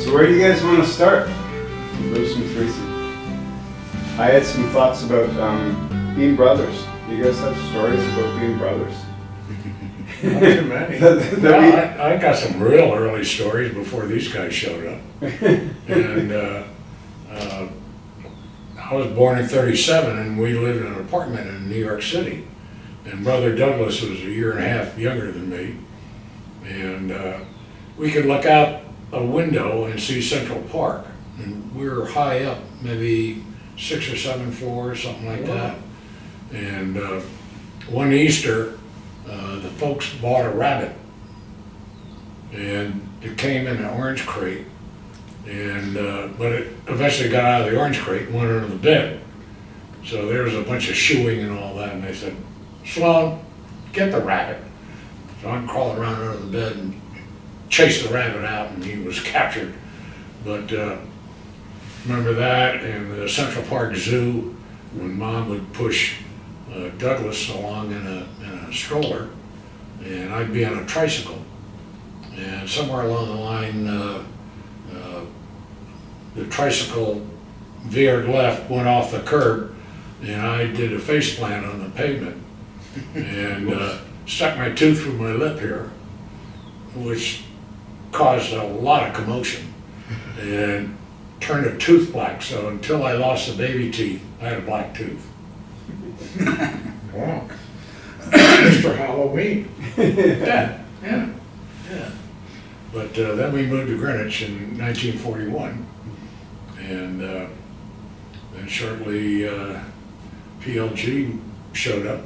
So where do you guys want to start? Bruce and Tracy. I had some thoughts about being brothers. You guys have stories about being brothers? Not too many. Well, I got some real early stories before these guys showed up. And I was born in '37 and we lived in an apartment in New York City. And Brother Douglas was a year and a half younger than me. And we could look out a window and see Central Park. And we were high up, maybe 6 or 7 floors, something like that. And one Easter, the folks bought a rabbit, and it came in an orange crate, and but it eventually got out of the orange crate and went under the bed. So there was a bunch of shooing and all that, and they said, "Sloan, get the rabbit." So I'm crawling around under the bed and chased the rabbit out, and he was captured. But remember that, and the Central Park Zoo, when Mom would push Douglas along in a stroller, and I'd be on a tricycle, and somewhere along the line the tricycle veered left, went off the curb, and I did a face plant on the pavement and stuck my tooth through my lip here, which caused a lot of commotion and turned a tooth black. So until I lost the baby teeth, I had a black tooth. Wow. Mr. Halloween. Yeah. But then we moved to Greenwich in 1941, and then shortly PLG showed up,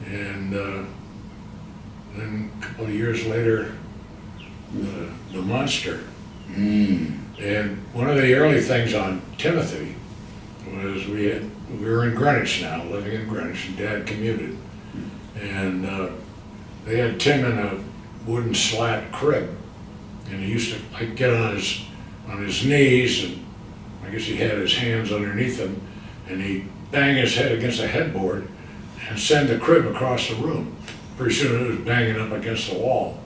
and then a couple of years later, the Monster. And one of the early things on Timothy was we were in Greenwich now, living in Greenwich, and Dad commuted. And they had Tim in a wooden slat crib. And he used to like get on his knees, and I guess he had his hands underneath him, and he'd bang his head against a headboard and send the crib across the room. Pretty soon it was banging up against the wall.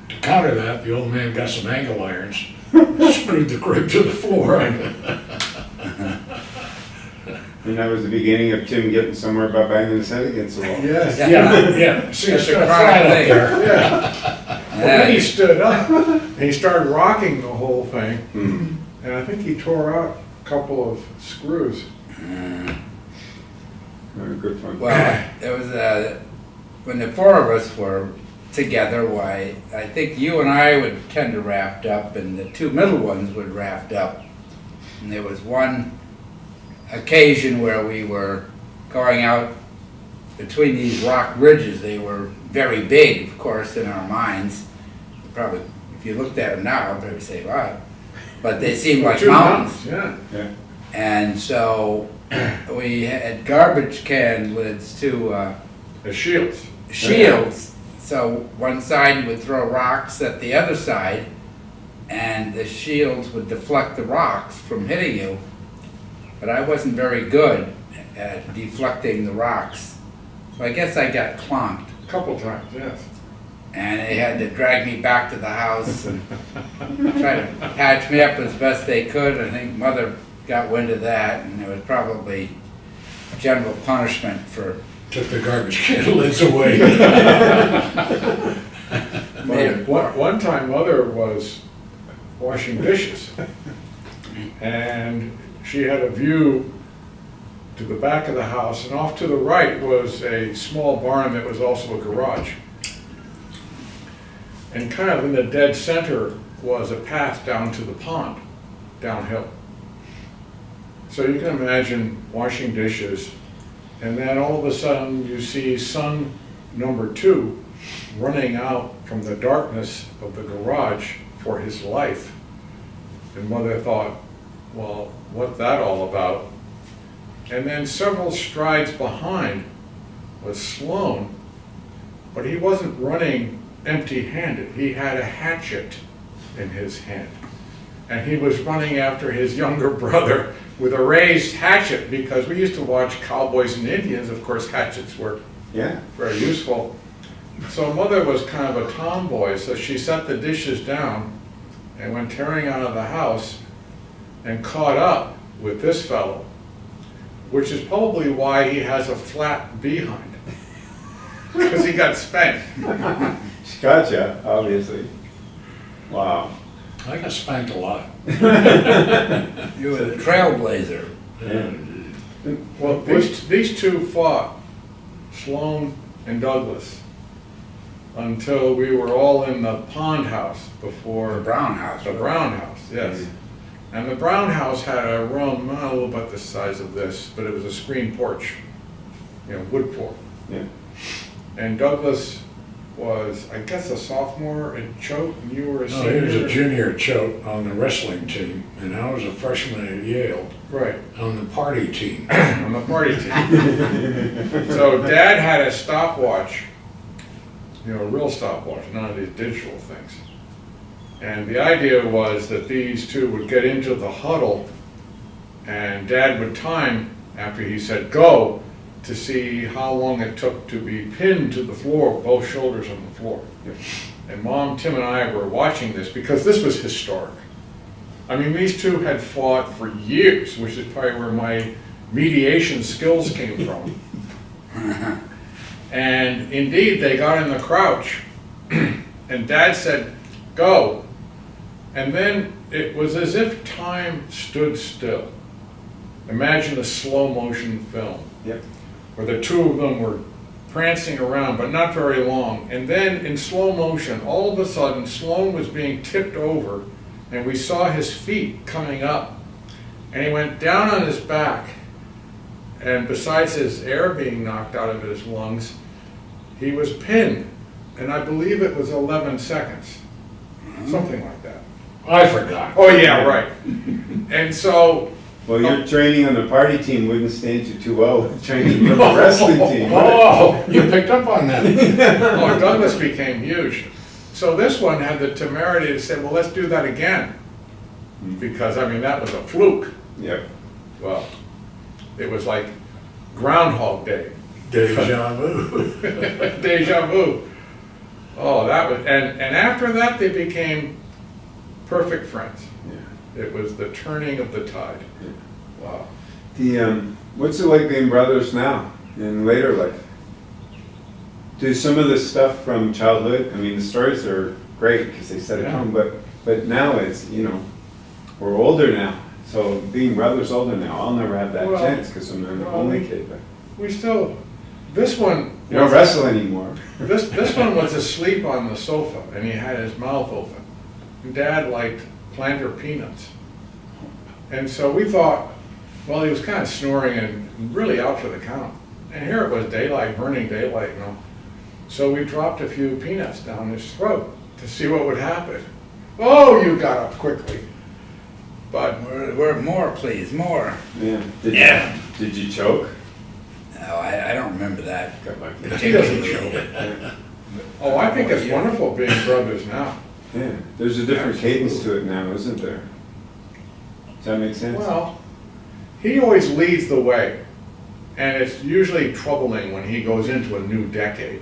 To counter that, the old man got some angle irons, screwed the crib to the floor. And that was the beginning of Tim getting somewhere by banging his head against the wall. Yes. Yeah. See, it's got a flat up there. Yeah. Well, then he stood up and he started rocking the whole thing. Mm. And I think he tore out a couple of screws. Good fun. Well, it was when the four of us were together, why, I think you and I would tend to raft up, and the two middle ones would raft up. And there was one occasion where we were going out between these rock ridges. They were very big, of course, in our minds. Probably, if you looked at them now, I'd probably say, wow. But they seemed like mountains. Yeah. And so we had garbage can lids to The shields. shields. So one side would throw rocks at the other side, and the shields would deflect the rocks from hitting you. But I wasn't very good at deflecting the rocks. So I guess I got clonked. A couple times, yes. And they had to drag me back to the house and try to patch me up as best they could. I think Mother got wind of that, and it was probably general punishment for Took the garbage can lids away. One time Mother was washing dishes and she had a view to the back of the house, and off to the right was a small barn that was also a garage. And kind of in the dead center was a path down to the pond, downhill. So you can imagine washing dishes, and then all of a sudden you see son number 2 running out from the darkness of the garage for his life. And Mother thought, well, what's that all about? And then several strides behind was Sloan, but he wasn't running empty-handed. He had a hatchet in his hand. And he was running after his younger brother with a raised hatchet, because we used to watch Cowboys and Indians. Of course, hatchets were very useful. So mother was kind of a tomboy, so she set the dishes down and went tearing out of the house and caught up with this fellow, which is probably why he has a flat behind, because he got spanked. She gotcha, obviously. Wow. I got spanked a lot. You were the trailblazer. Yeah. Well, these two fought, Sloan and Douglas, until we were all in the pond house The before Brown House. the Brown House, yes. And the Brown House had a room, a little about the size of this, but it was a screen porch, wood floor. Yeah. And Douglas was, I guess, a sophomore at Choate, and you were a No, senior. he was a junior at Choate on the wrestling team, and I was a freshman at Yale Right, on the party team. on the party team. So Dad had a stopwatch, a real stopwatch, none of these digital things. And the idea was that these two would get into the huddle, and Dad would time, after he said go, to see how long it took to be pinned to the floor, both shoulders on the floor. And Mom, Tim, and I were watching this because this was historic. I mean, these two had fought for years, which is probably where my mediation skills came from. And indeed, they got in the crouch, and Dad said, go. And then it was as if time stood still. Imagine a slow motion film. Yep. Where the two of them were prancing around, but not very long. And then in slow motion, all of a sudden, Sloan was being tipped over, and we saw his feet coming up. And he went down on his back, and besides his air being knocked out of his lungs, he was pinned. And I believe it was 11 seconds, something like that. I forgot. Oh, yeah, right. And so, Well, your training on the party team wouldn't stand you too well with training for the wrestling team. would it? Oh, you picked up on that. oh, Douglas became huge. So this one had the temerity to say, well, let's do that again. Because, I mean, that was a fluke. Yep. Well, it was like Groundhog Day. Deja vu. Deja vu. Oh, that was, and after that, they became perfect friends. Yeah. It was the turning of the tide. Wow. What's it like being brothers now in later life? Do some of the stuff from childhood, I mean, the stories are great because they set it home, but now it's, we're older now. So being brothers older now, I'll never have that Well, chance because I'm an only kid. But We still, this one. you don't wrestle anymore. This one was asleep on the sofa, and he had his mouth open. And Dad liked planter peanuts. And so we thought, well, he was kind of snoring and really out for the count. And here it was daylight, burning daylight, So we dropped a few peanuts down his throat to see what would happen. Oh, you got up quickly. But We're more, please, more. Yeah. Yeah. Did you choke? No, I don't remember that. Got lucky. he doesn't particularly. choke. Oh, I think it's wonderful being brothers now. Yeah. There's a different Absolutely. cadence to it now, isn't there? Does that make sense? Well, he always leads the way, and it's usually troubling when he goes into a new decade.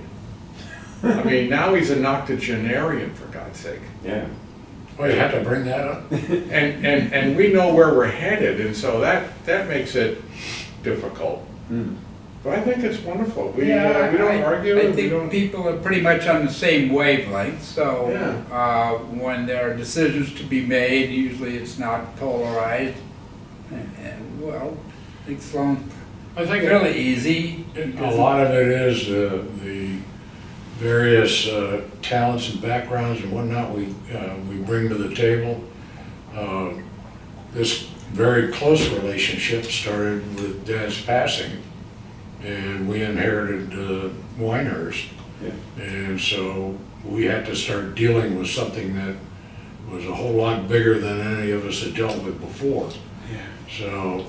I mean, now he's an octogenarian, for God's sake. Yeah. Oh, you had to bring that up? And we know where we're headed, and so that makes it difficult. But I think it's wonderful. We don't argue. I we think don't, people are pretty much on the same wavelength, so Yeah. when there are decisions to be made, usually it's not polarized. And well, I think Sloan's I think fairly easy. a lot of it is the various talents and backgrounds and whatnot we bring to the table. This very close relationship started with Dad's passing, and we inherited Winehurst. Yeah. And so we had to start dealing with something that was a whole lot bigger than any of us had dealt with before. Yeah. So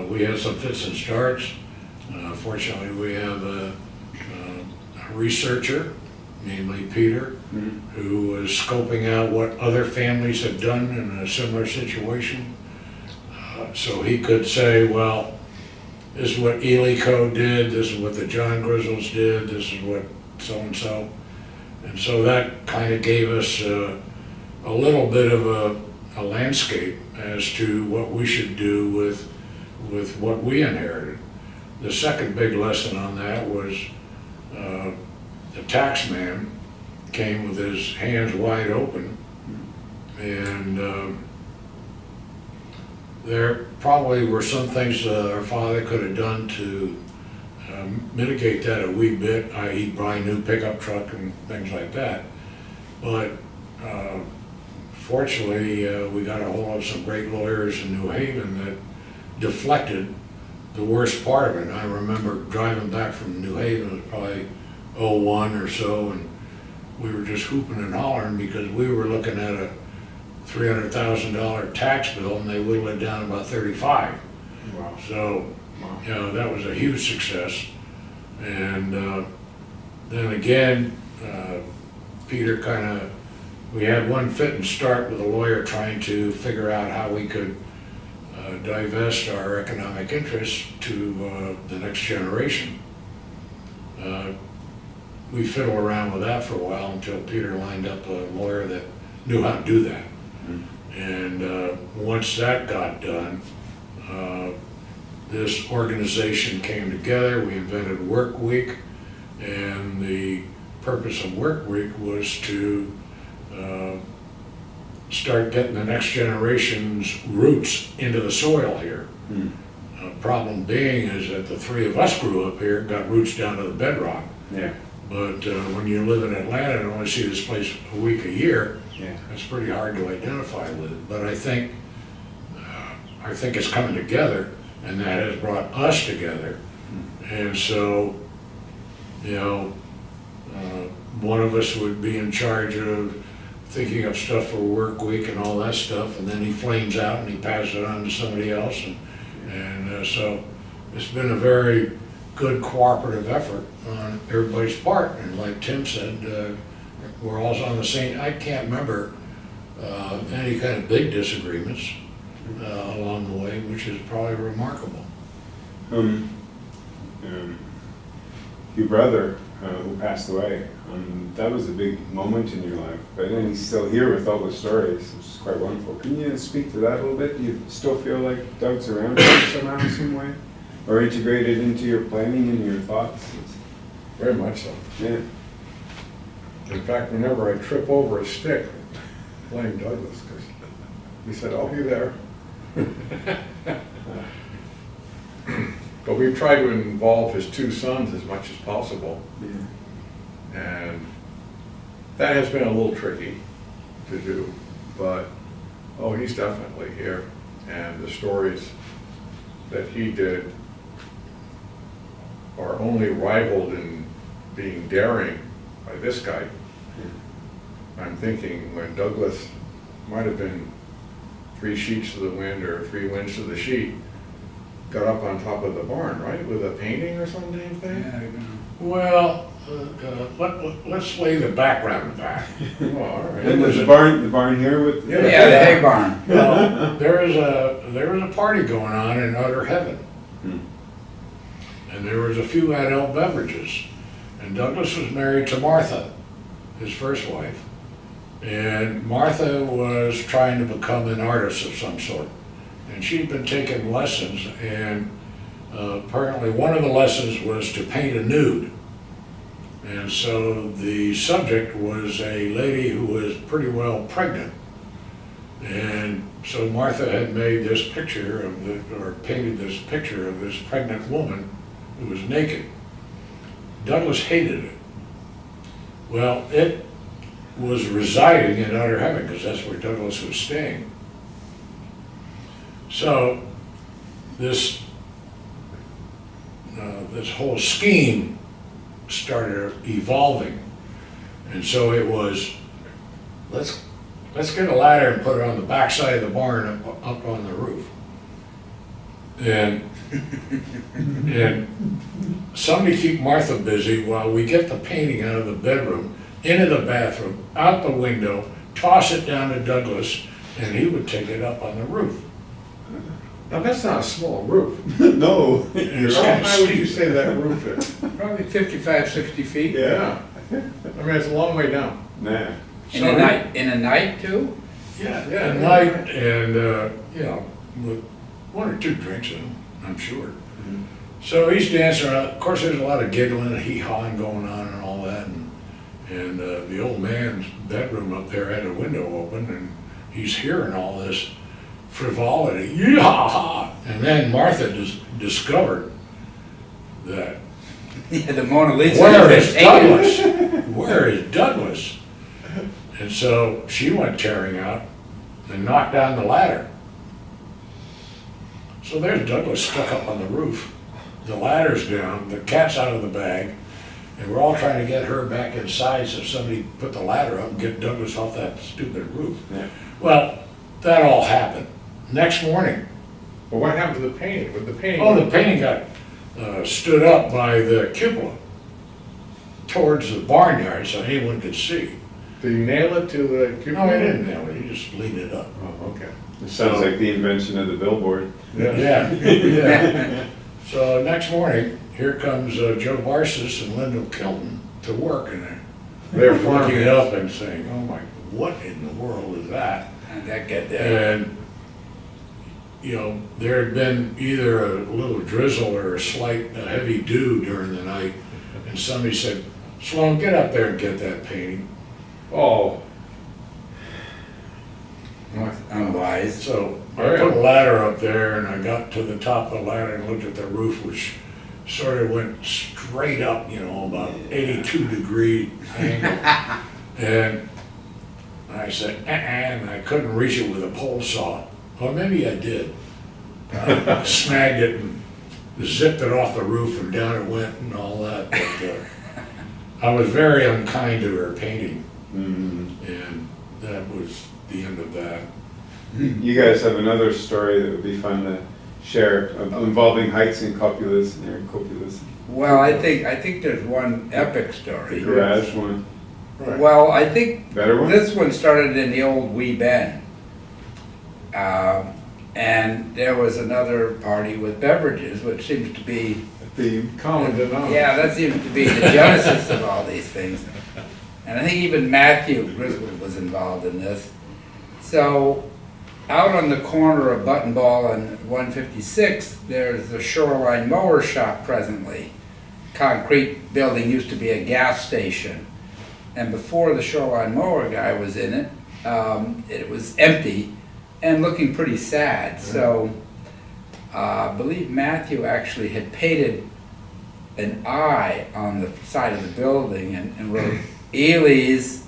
we had some fits and starts. Fortunately, we have a researcher, namely Peter, who was scoping out what other families had done in a similar situation. So he could say, well, this is what Ely Co. did, this is what the John Griswolds did, this is what so-and-so. And so that kind of gave us a little bit of a landscape as to what we should do with what we inherited. The second big lesson on that was the tax man came with his hands wide open, and there probably were some things our father could have done to mitigate that a wee bit, i.e. buy a new pickup truck and things like that. But fortunately, we got a hold of some great lawyers in New Haven that deflected the worst part of it. And I remember driving back from New Haven, it was probably '01 or so, and we were just hooping and hollering because we were looking at a $300,000 tax bill, and they whittled it down to about 35. Wow. So, Wow. you know, that was a huge success. And then again, Peter we had one fit and start with a lawyer trying to figure out how we could divest our economic interests to the next generation. We fiddled around with that for a while until Peter lined up a lawyer that knew how to do that. And once that got done, this organization came together. We invented Work Week, and the purpose of Work Week was to start getting the next generation's roots into the soil here. Problem being is that the three of us grew up here, got roots down to the bedrock. Yeah. But when you live in Atlanta and only see this place a week a year, Yeah. it's pretty hard to identify with it. But I think it's coming together, and that has brought us together. And so, you know, one of us would be in charge of thinking up stuff for Work Week and all that stuff, and then he flames out and he passes it on to somebody else. And so it's been a very good cooperative effort on everybody's part. And like Tim said, we're all on the same, I can't remember any kind of big disagreements along the way, which is probably remarkable. Your brother, who passed away, that was a big moment in your life, but then he's still here with all the stories, which is quite wonderful. Can you speak to that a little bit? Do you still feel like Doug's around you somehow, some way? Or integrated into your planning and your thoughts? Very much so. Yeah. In fact, whenever I trip over a stick, I blame Douglas, because he said, "I'll be there." But we've tried to involve his two sons as much as possible, Yeah. and that has been a little tricky to do, but, oh, he's definitely here. And the stories that he did are only rivaled in being daring by this guy. I'm thinking when Douglas might have been 3 sheets to the wind or 3 winds to the sheet, got up on top of the barn, right, with a painting or some damn thing? Yeah, I don't know. Well, let's lay the background of that. Oh, all right. And there's the barn here with? Yeah. Yeah, the hay barn. Well, there was a party going on in Utter Heaven. And there was a few adult beverages. And Douglas was married to Martha, his first wife. And Martha was trying to become an artist of some sort. And she'd been taking lessons, and apparently one of the lessons was to paint a nude. And so the subject was a lady who was pretty well pregnant. And so Martha had made this picture or painted this picture of this pregnant woman who was naked. Douglas hated it. Well, it was residing in Utter Heaven because that's where Douglas was staying. So this whole scheme started evolving, and so it was let's get a ladder and put it on the backside of the barn up on the roof, and somebody keep Martha busy while we get the painting out of the bedroom into the bathroom, out the window, toss it down to Douglas, and he would take it up on the roof. Now, that's not a small roof. No. It's How kind of high would you steep. say that roof is? Probably 55, 60 feet. Yeah. I mean, it's a long way down. Nah. In a night too? Yeah, Yeah. at night, and, you know, with one or two drinks in him, I'm sure. So he's dancing around, of course, there's a lot of giggling and hee-hawing going on and all that, and the old man's bedroom up there had a window open, and he's hearing all this frivolity, yee-haw-ha, and then Martha just discovered that, Yeah, the Mona Lisa. where is Douglas? Where is Douglas? And so she went tearing out and knocked down the ladder. So there's Douglas stuck up on the roof. The ladder's down, the cat's out of the bag, and we're all trying to get her back inside so somebody put the ladder up and get Douglas off that stupid roof. Yeah. Well, that all happened. Next morning, Well, what happened to the painting? With the painting? oh, the painting got stood up by the cupola towards the barnyard so anyone could see. Did you nail it to the cupola? No, he didn't nail it, he just leaned it up. Oh, okay. It sounds like the invention of the billboard. Yeah, yeah. So next morning, here comes Joe Barsis and Lyndall Kilton to work, and They're they're looking it farmhands. up and saying, oh my, what in the world is that? How'd that get there? And, you know, there had been either a little drizzle or a slight heavy dew during the night, and somebody said, Sloan, get up there and get that painting. Oh. Unwise. So I Oh, yeah. put a ladder up there, and I got to the top of the ladder and looked at the roof, which sort of went straight up, you know, about 82-degree angle. And I said, and I couldn't reach it with a pole saw. Or maybe I did. I snagged it and zipped it off the roof, and down it went and all that. But I was very unkind to her painting, and that was the end of that. You guys have another story that would be fun to share involving heights and cupulas and cupulas. Well, I think there's one epic The story. garage one. Right. Well, I think Better one? this one started in the old Wee Bend. And there was another party with beverages, which seems to be, The Common denominator. yeah, that seems to be the genesis of all these things. And I think even Matthew Griswold was involved in this. So, out on the corner of Button Ball and 156, there's the Shoreline Mower Shop presently. Concrete building used to be a gas station. And before the Shoreline Mower guy was in it, it was empty and looking pretty sad. So, I believe Matthew actually had painted an eye on the side of the building and wrote Ely's,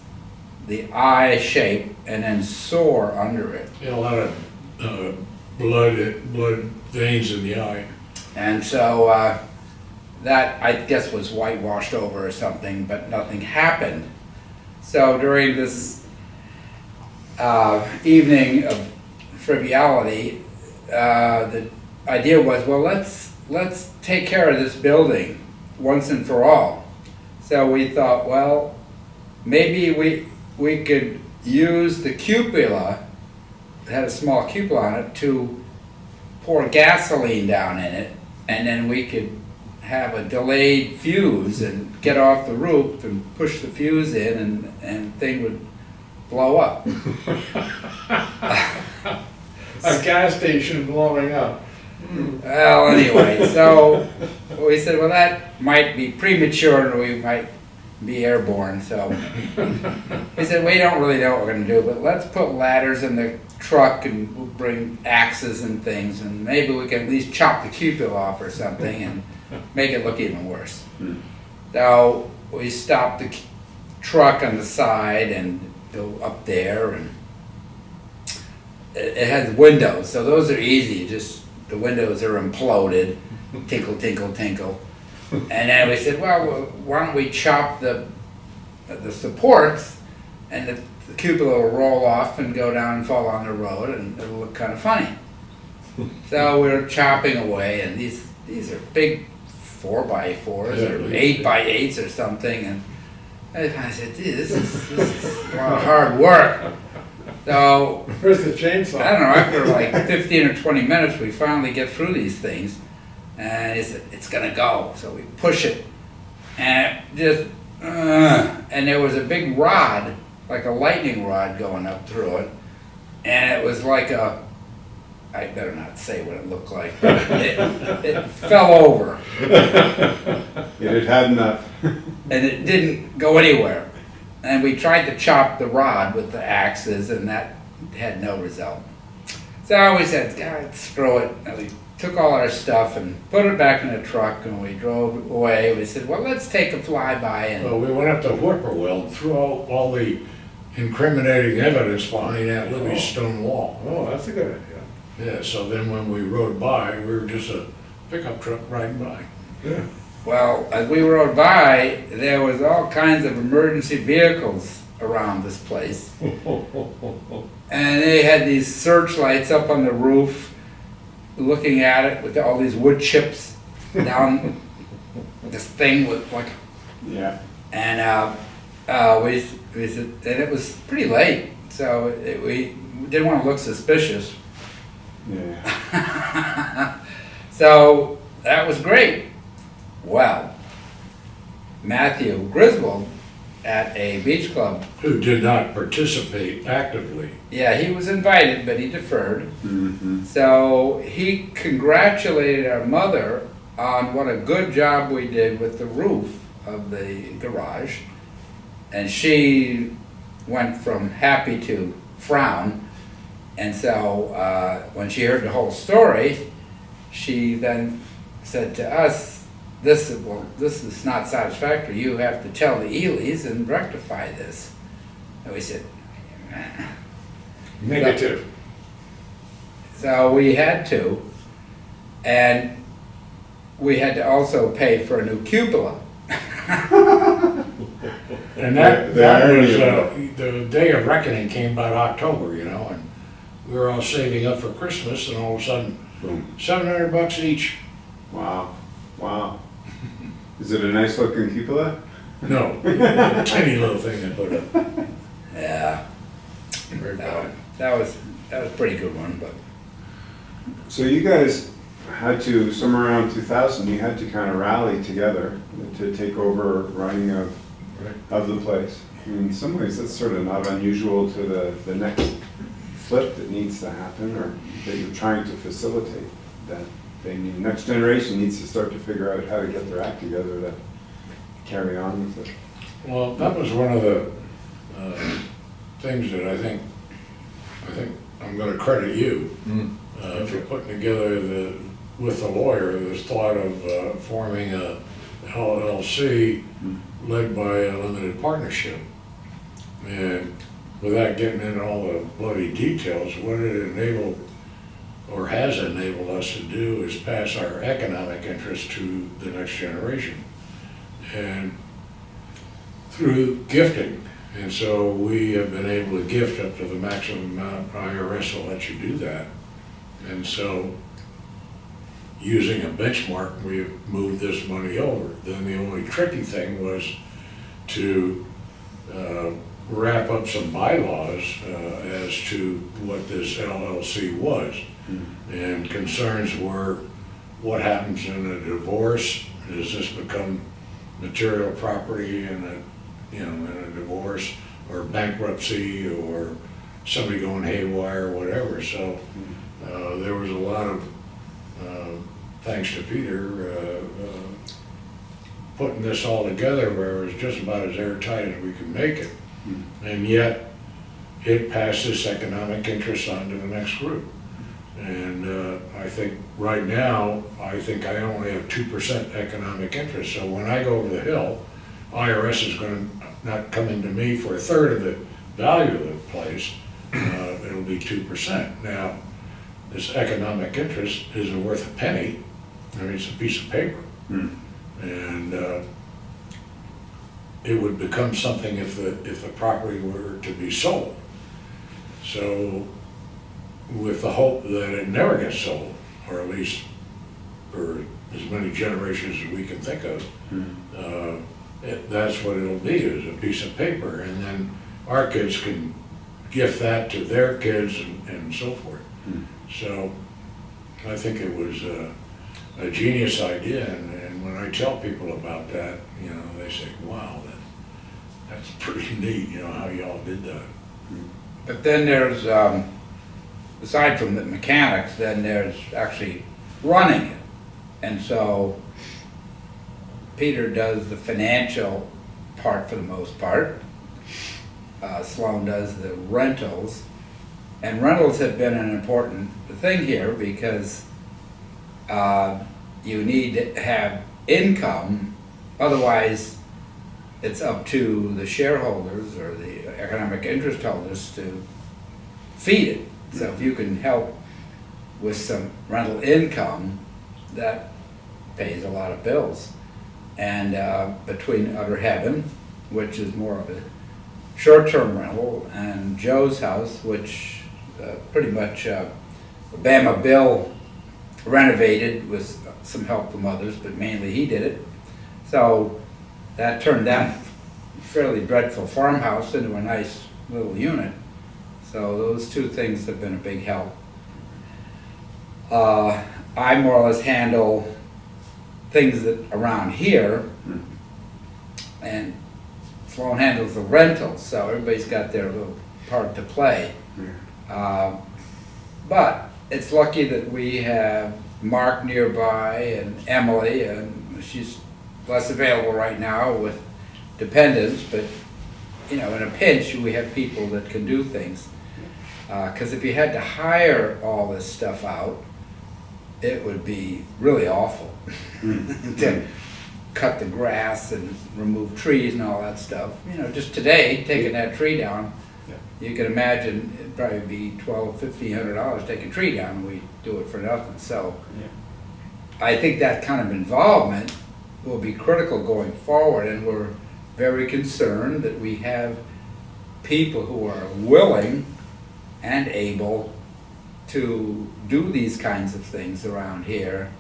the eye shape, and then sore under it. You know, a lot of blood veins in the eye. And so that, I guess, was whitewashed over or something, but nothing happened. So during this evening of frivolity, the idea was, well, let's take care of this building once and for all. So we thought, well, maybe we could use the cupola, it had a small cupola on it, to pour gasoline down in it, and then we could have a delayed fuse and get off the roof and push the fuse in, and thing would blow up. A gas station blowing up. Well, anyway, so we said, well, that might be premature and we might be airborne, so he said, we don't really know what we're going to do, but let's put ladders in the truck and we'll bring axes and things, and maybe we can at least chop the cupola off or something and make it look even worse. So we stopped the truck on the side and go up there, and it has windows, so those are easy, just the windows are imploded, tinkle, tinkle, tinkle. And then we said, well, why don't we chop the supports, and the cupola will roll off and go down and fall on the road, and it'll look kind of funny. So we were chopping away, and these are big 4x4s or 8x8s or something, and I said, gee, this is a lot of hard work. So Where's the chainsaw? I don't know, after like 15 or 20 minutes, we finally get through these things, and he said, it's gonna go. So we push it, and it just and there was a big rod, like a lightning rod going up through it. And it was like I better not say what it looked like, but it fell over It had enough. and it didn't go anywhere. And we tried to chop the rod with the axes and that had no result. So we said, God, screw it. And we took all our stuff and put it back in the truck and we drove away. We said, well, let's take a flyby and Well, we went up to Whippoorwill and threw out all the incriminating evidence behind that living stone wall. Oh, that's a good idea. Yeah, so then when we rode by, we were just a pickup truck riding by. Yeah. well, as we rode by, there was all kinds of emergency vehicles around this place. And they had these searchlights up on the roof, looking at it with all these wood chips down this thing with like, Yeah. and we said, and it was pretty late, so we didn't want to look suspicious. Yeah. So that was great. Well, Matthew Griswold at a beach club, Who did not participate actively. yeah, he was invited, but he deferred. Mm-hmm. So he congratulated our mother on what a good job we did with the roof of the garage. And she went from happy to frown. And so when she heard the whole story, she then said to us, this is not satisfactory. You have to tell the Ely's and rectify this. And we said, Negative. so we had to, and we had to also pay for a new cupola. And that The irony was, of the day of reckoning came about October, you know, and we were all saving up for Christmas and all of a sudden, Boom. $700 each. Wow. Wow. Is it a nice looking cupola? No, tiny little thing they put up. Yeah, Very bad. that was a pretty good one, but So you guys had to, somewhere around 2000, you had to kind of rally together to take over running Right. of the place. In some ways, that's sort of not unusual to the next flip that needs to happen, or that you're trying to facilitate. That the next generation needs to start to figure out how to get their act together to carry on with it. Well, that was one of the things that I think I'm gonna credit you for putting together with the lawyer, this thought of forming a LLC led by a limited partnership. And without getting into all the bloody details, what it enabled or has enabled us to do is pass our economic interest to the next generation. And through gifting. And so we have been able to gift up to the maximum amount IRS will let you do that. And so using a benchmark, we've moved this money over. Then the only tricky thing was to wrap up some bylaws as to what this LLC was. And concerns were, what happens in a divorce? Does this become material property in a divorce, or bankruptcy, or somebody going haywire, or whatever? So there was a lot of, thanks to Peter, putting this all together where it was just about as airtight as we could make it. And yet, it passed this economic interest on to the next group. And I think right now, I think I only have 2% economic interest. So when I go over the hill, IRS is not coming to me for a third of the value of the place. It'll be 2%. Now, this economic interest isn't worth a penny. I mean, it's a piece of paper. And it would become something if the property were to be sold. So with the hope that it never gets sold, or at least for as many generations as we can think of, that's what it'll be, is a piece of paper. And then our kids can gift that to their kids and so forth. So I think it was a genius idea. And when I tell people about that, you know, they say, wow, That's pretty neat, you know, how y'all did that. But then there's, aside from the mechanics, then there's actually running it. And so Peter does the financial part for the most part. Sloan does the rentals. And rentals have been an important thing here because you need to have income, otherwise it's up to the shareholders or the economic interest holders to feed it. So if you can help with some rental income, that pays a lot of bills. And between Utter Heaven, which is more of a short-term rental, and Joe's house, which pretty much Bama Bill renovated with some help from others, but mainly he did it. So that turned that fairly dreadful farmhouse into a nice little unit. So those two things have been a big help. I more or less handle things that around here, and Sloan handles the rentals, so everybody's got their little part to play. But it's lucky that we have Mark nearby and Emily, and she's less available right now with dependents, but you know, in a pinch we have people that can do things. Because if you had to hire all this stuff out, it would be really awful to cut the grass and remove trees and all that stuff. You know, just today, taking that tree down, you can imagine it'd probably be $1,200–1,500 to take a tree down, and we do it for nothing. So I think that kind of involvement will be critical going forward, and we're very concerned that we have people who are willing and able to do these kinds of things around here.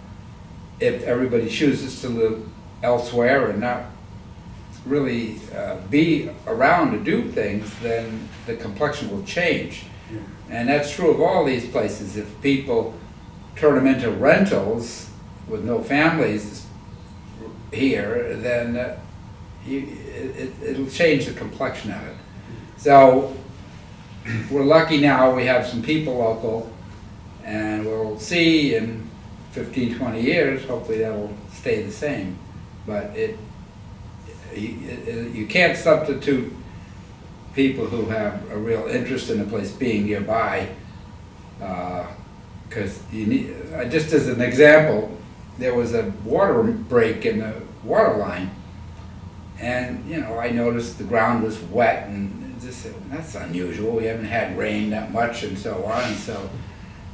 If everybody chooses to live elsewhere and not really be around to do things, then the complexion will change. And that's true of all these places. If people turn them into rentals with no families here, then it'll change the complexion of it. So we're lucky now we have some people local, and we'll see in 15–20 years, hopefully that'll stay the same. But you can't substitute people who have a real interest in a place being nearby, because you need, just as an example, there was a water break in the water line, and you know, I noticed the ground was wet, and just said, that's unusual, we haven't had rain that much and so on. And so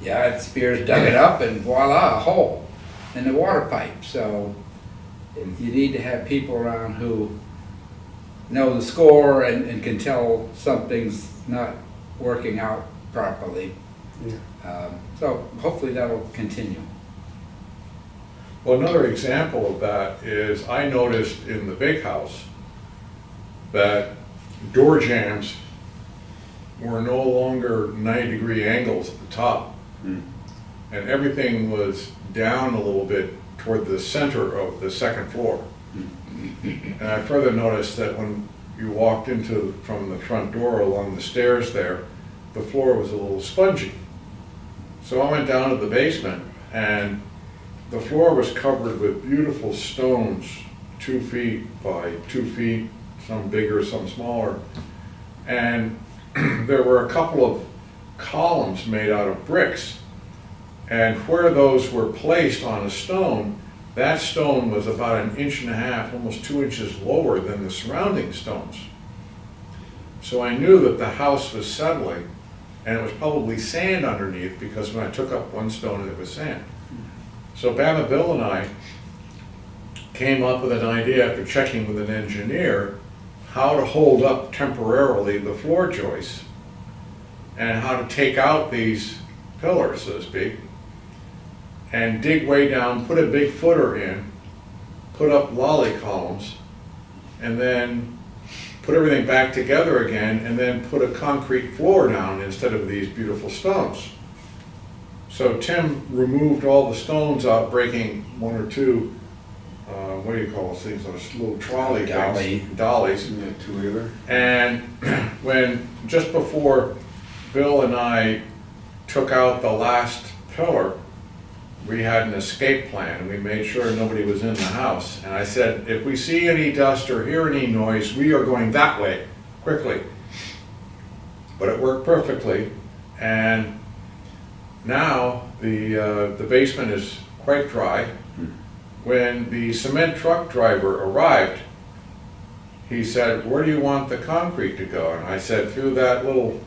yeah, Spears dug it up and voila, a hole in the water pipe. So you need to have people around who know the score and can tell something's not working out properly. So hopefully that'll continue. Well, another example of that is I noticed in the big house that door jambs were no longer 90-degree angles at the top. And everything was down a little bit toward the center of the second floor. And I further noticed that when you walked from the front door along the stairs there, the floor was a little spongy. So I went down to the basement, and the floor was covered with beautiful stones, 2 feet by 2 feet, some bigger, some smaller. And there were a couple of columns made out of bricks. And where those were placed on a stone, that stone was about 1.5 inches, almost 2 inches lower than the surrounding stones. So I knew that the house was settling, and it was probably sand underneath, because when I took up one stone, it was sand. So Bama Bill and I came up with an idea after checking with an engineer how to hold up temporarily the floor joists and how to take out these pillars, so to speak, and dig way down, put a big footer in, put up lolly columns, and then put everything back together again, and then put a concrete floor down instead of these beautiful stones. So Tim removed all the stones out, breaking 1 or 2, what do you call those things, those little trolley Dolly. things? Dollies. Yeah, two-wheeler. And when, just before Bill and I took out the last pillar, we had an escape plan, and we made sure nobody was in the house. And I said, if we see any dust or hear any noise, we are going that way, quickly. But it worked perfectly, and now the basement is quite dry. When the cement truck driver arrived, he said, where do you want the concrete to go? And I said, through that little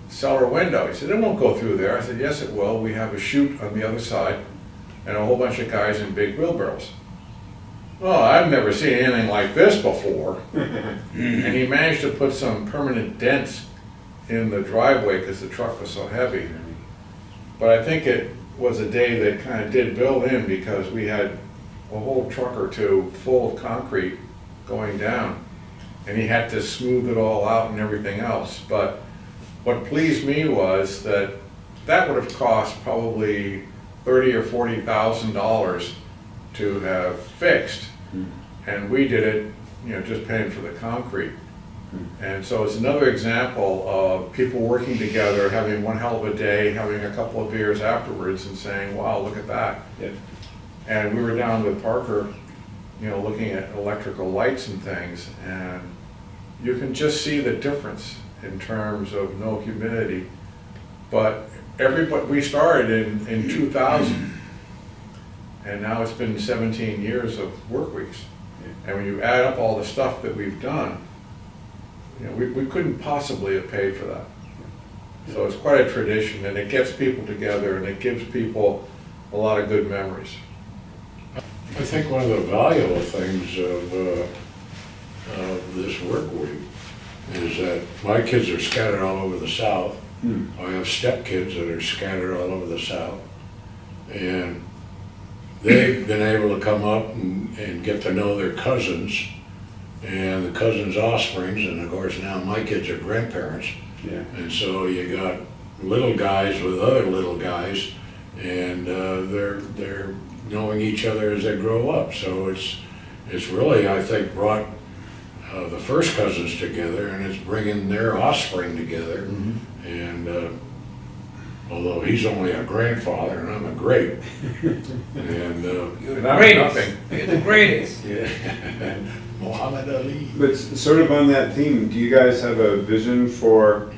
cellar window. He said, it won't go through there. I said, yes, it will. We have a chute on the other side and a whole bunch of guys in big wheelbarrows. Oh, I've never seen anything like this before. And he managed to put some permanent dents in the driveway because the truck was so heavy. But I think it was a day that kind of did build in, because we had a whole truck or two full of concrete going down, and he had to smooth it all out and everything else. But what pleased me was that would have cost probably $30,000 or $40,000 to have fixed, and we did it, you know, just paying for the concrete. And so it's another example of people working together, having one hell of a day, having a couple of beers afterwards, and saying, wow, look at that. Yeah. And we were down with Parker, you know, looking at electrical lights and things, and you can just see the difference in terms of no humidity. But we started in 2000, and now it's been 17 years of work weeks. And when you add up all the stuff that we've done, you know, we couldn't possibly have paid for that. So it's quite a tradition, and it gets people together, and it gives people a lot of good memories. I think one of the valuable things of this work week is that my kids are scattered all over the South. I have stepkids that are scattered all over the South. And they've been able to come up and get to know their cousins and the cousins' offsprings, and of course now my kids are grandparents. Yeah. And so you got little guys with other little guys, and they're knowing each other as they grow up. So it's really, I think, brought the first cousins together, and it's bringing their offspring together. And although he's only a grandfather and I'm a great, and You're the Not greatest. nothing. You're the greatest. yeah, Muhammad Ali. But sort of on that theme, do you guys have a vision for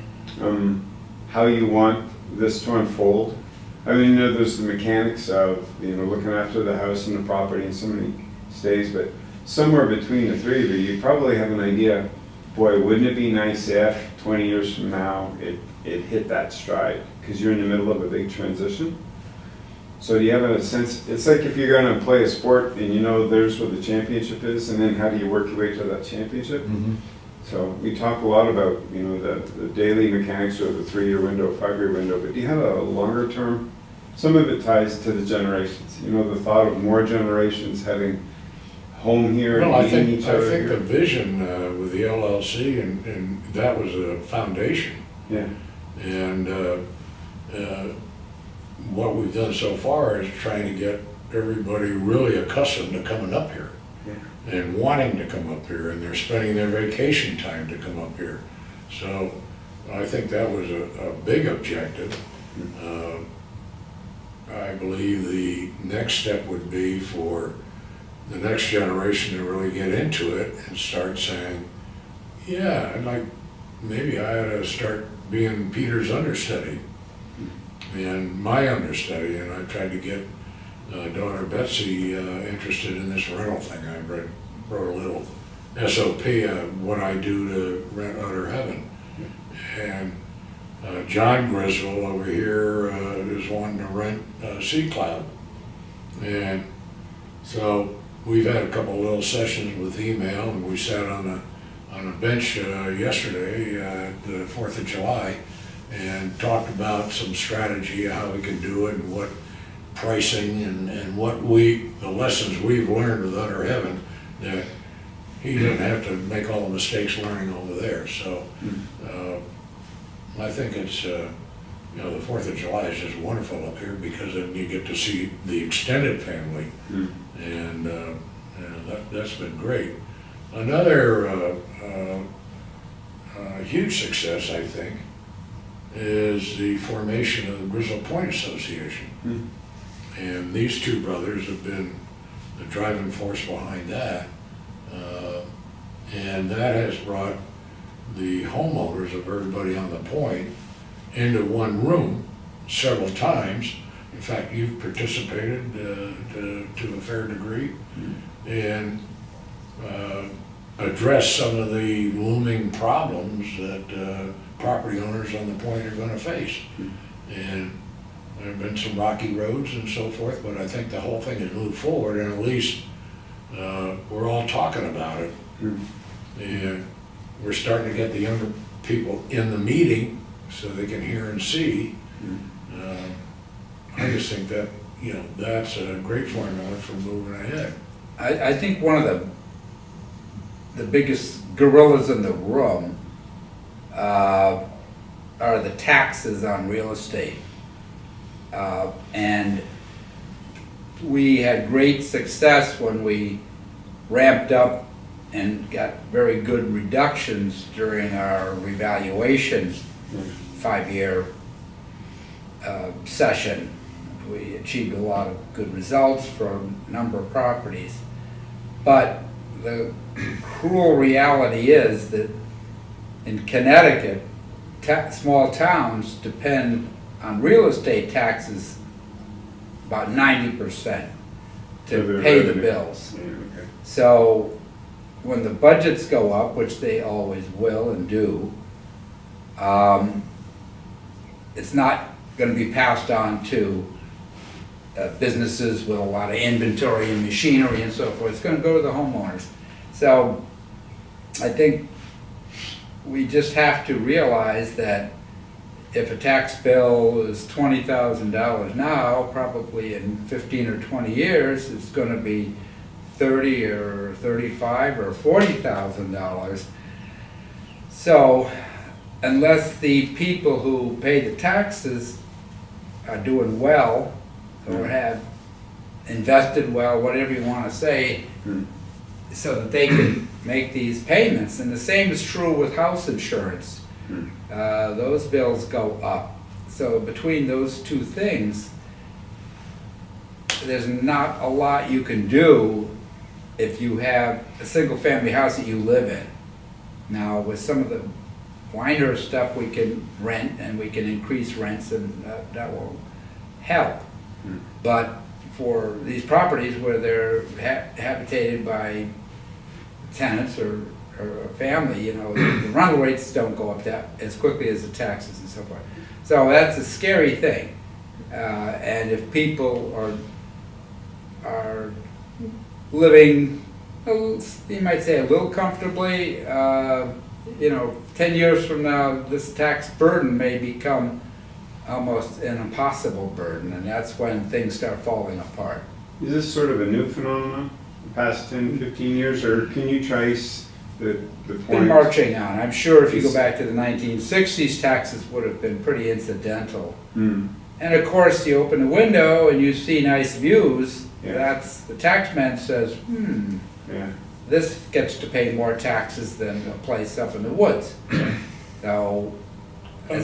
how you want this to unfold? I mean, you know, there's the mechanics of, you know, looking after the house and the property and so many stays, but somewhere between the three of you, you probably have an idea, boy, wouldn't it be nice if 20 years from now it hit that stride? Because you're in the middle of a big transition. So do you have a sense, it's like if you're going to play a sport and you know there's where the championship is, and then how do you work your way to that championship? So we talk a lot about, you know, the daily mechanics of the 3-year window, 5-year window, but do you have a longer term? Some of it ties to the generations, you know, the thought of more generations having home here Well, and I meeting think each other the here. vision with the LLC, and that was a foundation. Yeah, And what we've done so far is trying to get everybody really accustomed to coming up here yeah. and wanting to come up here, and they're spending their vacation time to come up here. So I think that was a big objective. I believe the next step would be for the next generation to really get into it and start saying, yeah, I'd like, maybe I ought to start being Peter's understudy and my understudy. And I tried to get daughter Betsy interested in this rental thing. I wrote a little SOP of what I do to rent Utter Heaven. And John Griswold over here is wanting to rent Sea Cloud. And so we've had a couple of little sessions with email, and we sat on a bench yesterday at the 4th of July and talked about some strategy, how we can do it, and what pricing and what the lessons we've learned with Utter Heaven, that he doesn't have to make all the mistakes learning over there. So I think it's, you know, the 4th of July is just wonderful up here because then you get to see the extended family. And That's been great. Another huge success, I think, is the formation of the Griswold Point Association. Hmm. And these two brothers have been the driving force behind that. And that has brought the homeowners of everybody on the point into one room several times. In fact, you've participated to a fair degree and addressed some of the looming problems that property owners on the point are going to face. And there have been some rocky roads and so forth, but I think the whole thing has moved forward, and at least we're all talking about it. And we're starting to get the younger people in the meeting so they can hear and see. I just think that, that's a great formula for moving ahead. I think one of the biggest gorillas in the room are the taxes on real estate. And we had great success when we ramped up and got very good reductions during our revaluation 5-year session. We achieved a lot of good results for a number of properties. But the cruel reality is that in Connecticut, small towns depend on real estate taxes about 90% to pay the bills. Yeah, okay. So when the budgets go up, which they always will and do, it's not going to be passed on to businesses with a lot of inventory and machinery and so forth. It's going to go to the homeowners. So I think we just have to realize that if a tax bill is $20,000 now, probably in 15 or 20 years, it's going to be $30 or $35 or $40,000. So unless the people who pay the taxes are doing well or have invested well, whatever you want to say, so that they can make these payments. And the same is true with house insurance. Those bills go up. So between those two things, there's not a lot you can do if you have a single-family house that you live in. Now, with some of the minor stuff, we can rent and we can increase rents, and that will help. But for these properties where they're habitated by tenants or a family, the rental rates don't go up that as quickly as the taxes and so forth. So that's a scary thing. And if people are living, you might say, a little comfortably, 10 years from now, this tax burden may become almost an impossible burden, and that's when things start falling apart. Is this sort of a new phenomenon, the past 10, 15 years, or can you trace the Been point? marching on. I'm sure if you go back to the 1960s, taxes would have been pretty incidental. And of course, you open the window and you see nice views. Yeah. That's the tax man says, Yeah. this gets to pay more taxes than a place up in the woods. So, I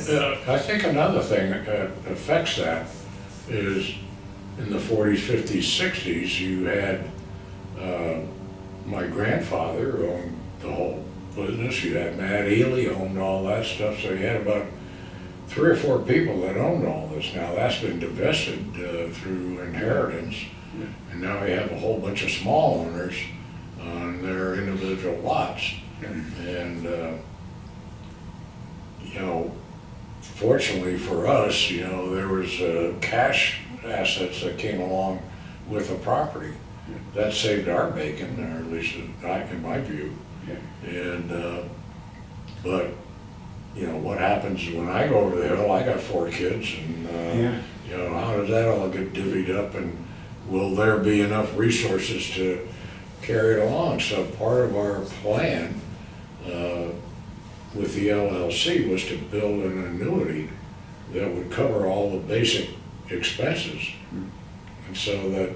think another thing that affects that is in the 40s, 50s, 60s, you had my grandfather owned the whole business. You had Matt Ely owned all that stuff. So you had about 3 or 4 people that owned all this. Now that's been divested through inheritance. And now we have a whole bunch of small owners on their individual lots. And, fortunately for us, there was cash assets that came along with the property. That saved our bacon, or at least in my view. And, but, what happens when I go over the hill, I got 4 kids, and, how does that all get divvied up, and will there be enough resources to carry it along? So part of our plan with the LLC was to build an annuity that would cover all the basic expenses. And so that,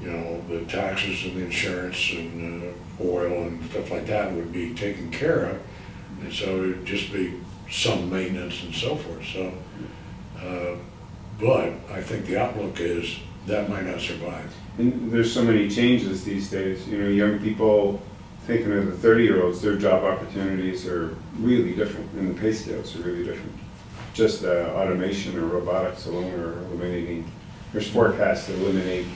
you know, the taxes and the insurance and oil and stuff like that would be taken care of. And so it'd just be some maintenance and so forth, so. But I think the outlook is that might not survive. And there's so many changes these days, you know, young people, thinking of the 30-year-olds, their job opportunities are really different, and the pay scales are really different. Just automation or robotics alone are eliminating, there's forecasts to eliminate,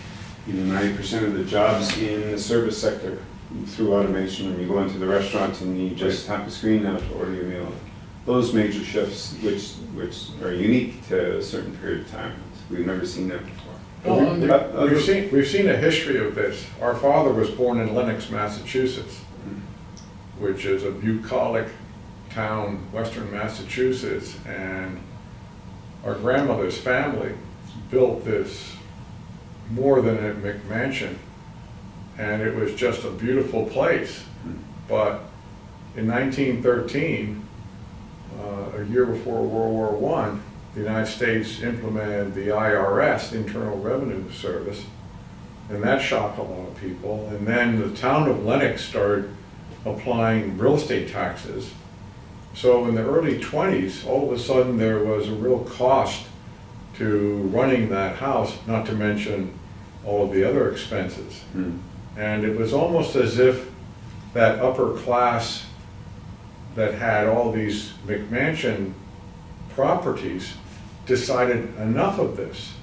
you know, 90% of the jobs in the service sector through automation. When you go into the restaurant and you just tap a screen now to order your meal. Those major shifts, which are unique to a certain period of time. We've never seen that before. Well, we've seen a history of this. Our father was born in Lenox, Massachusetts, which is a bucolic town, western Massachusetts, and our grandmother's family built this more than a McMansion, and it was just a beautiful place. But in 1913, a year before World War I, the United States implemented the IRS, the Internal Revenue Service, and that shocked a lot of people. And then the town of Lenox started applying real estate taxes. So in the early 20s, all of a sudden there was a real cost to running that house, not to mention all of the other expenses. And it was almost as if that upper class that had all these McMansion properties decided enough of this.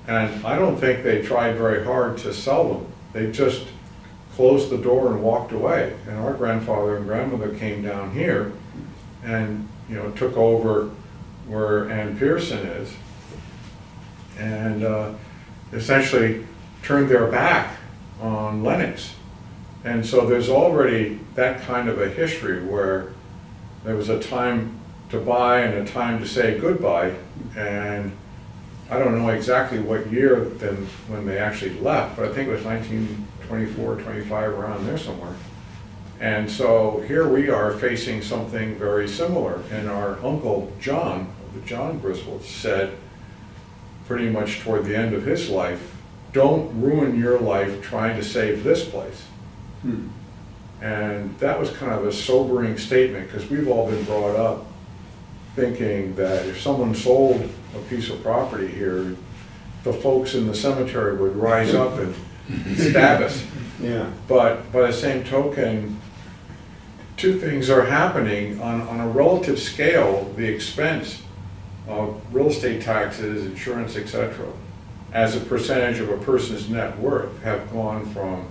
And I don't think they tried very hard to sell them. They just closed the door and walked away. And our grandfather and grandmother came down here and, you know, took over where Ann Pearson is, and essentially turned their back on Lenox. And so there's already that kind of a history where there was a time to buy and a time to say goodbye. And I don't know exactly what year then when they actually left, but I think it was 1924, 25, around there somewhere. And so here we are facing something very similar. And our uncle John, John Griswold, said pretty much toward the end of his life, don't ruin your life trying to save this place. And that was kind of a sobering statement, because we've all been brought up thinking that if someone sold a piece of property here, the folks in the cemetery would rise up and stab us. Yeah. But by the same token, two things are happening. On a relative scale, the expense of real estate taxes, insurance, etc., as a percentage of a person's net worth have gone from,